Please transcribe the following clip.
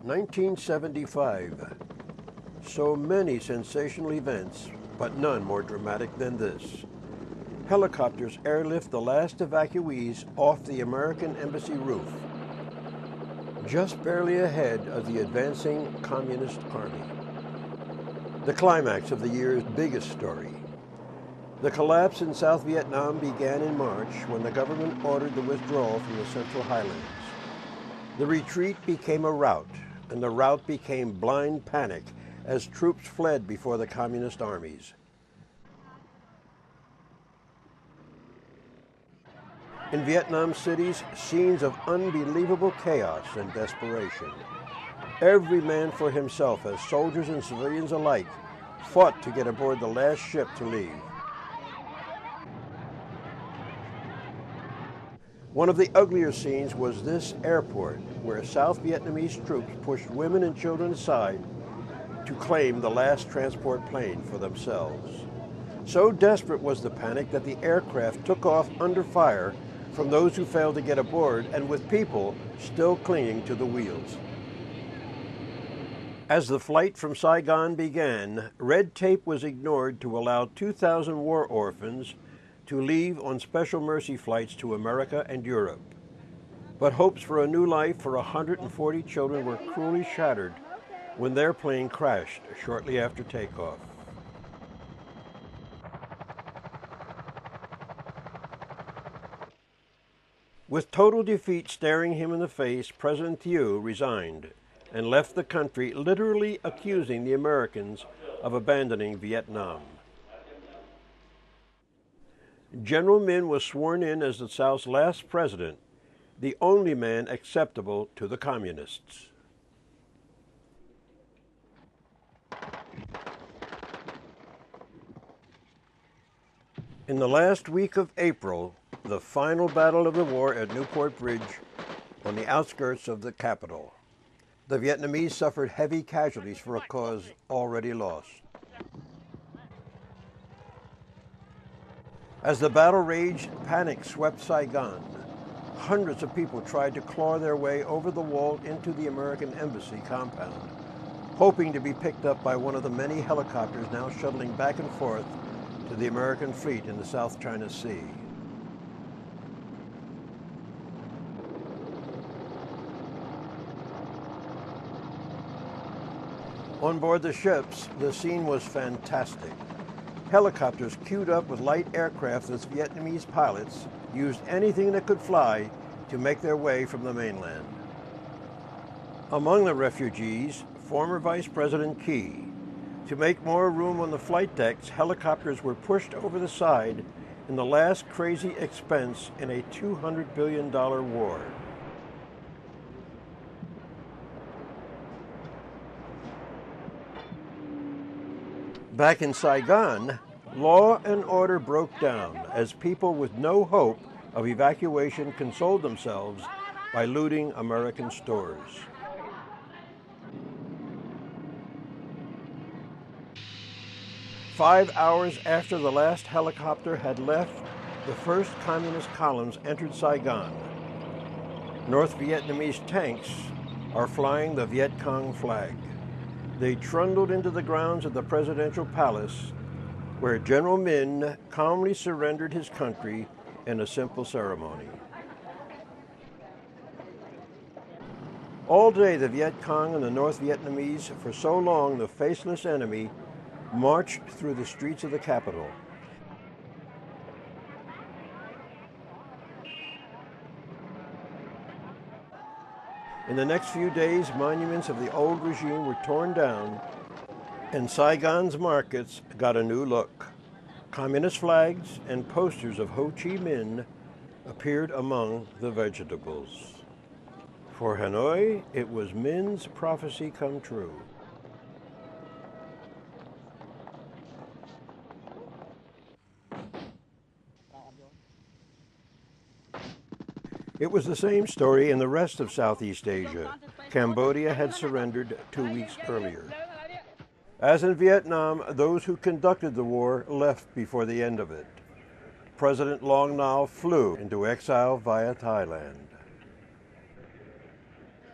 1975. So many sensational events, but none more dramatic than this. Helicopters airlift the last evacuees off the American embassy roof, just barely ahead of the advancing Communist Army. The climax of the year's biggest story. The collapse in South Vietnam began in March when the government ordered the withdrawal from the Central Highlands. The retreat became a rout, and the rout became blind panic as troops fled before the communist armies. In Vietnam cities, scenes of unbelievable chaos and desperation. Every man for himself, as soldiers and civilians alike fought to get aboard the last ship to leave. One of the uglier scenes was this airport, where South Vietnamese troops pushed women and children aside to claim the last transport plane for themselves. So desperate was the panic that the aircraft took off under fire from those who failed to get aboard, and with people still clinging to the wheels. As the flight from Saigon began, red tape was ignored to allow 2,000 war orphans to leave on special mercy flights to America and Europe. But hopes for a new life for 140 children were cruelly shattered when their plane crashed shortly after takeoff. With total defeat staring him in the face, President Thieu resigned and left the country, literally accusing the Americans of abandoning Vietnam. General Minh was sworn in as the South's last president, the only man acceptable to the communists. In the last week of April, the final battle of the war at Newport Bridge on the outskirts of the capital. The Vietnamese suffered heavy casualties for a cause already lost. As the battle raged, panic swept Saigon. Hundreds of people tried to claw their way over the wall into the American embassy compound, hoping to be picked up by one of the many helicopters now shuttling back and forth to the American fleet in the South China Sea. On board the ships, the scene was fantastic. Helicopters queued up with light aircraft as Vietnamese pilots used anything that could fly to make their way from the mainland. Among the refugees, former Vice President Key. To make more room on the flight decks, helicopters were pushed over the side in the last crazy expense in a $200 billion war. Back in Saigon, law and order broke down as people with no hope of evacuation consoled themselves by looting American stores. "5 hours after the last helicopter had left, the first communist columns entered Saigon. North Vietnamese tanks are flying the Viet Cong flag. They trundled into the grounds of the presidential palace, where General Minh calmly surrendered his country in a simple ceremony. All day, the Viet Cong and the North Vietnamese, for so long the faceless enemy, marched through the streets of the capital. In the next few days, monuments of the old regime were torn down, and Saigon's markets got a new look. Communist flags and posters of Ho Chi Minh appeared among the vegetables. For Hanoi, it was Minh's prophecy come true. It was the same story in the rest of Southeast Asia. Cambodia had surrendered 2 weeks earlier. As in Vietnam, those who conducted the war left before the end of it. President Long Nau flew into exile via Thailand.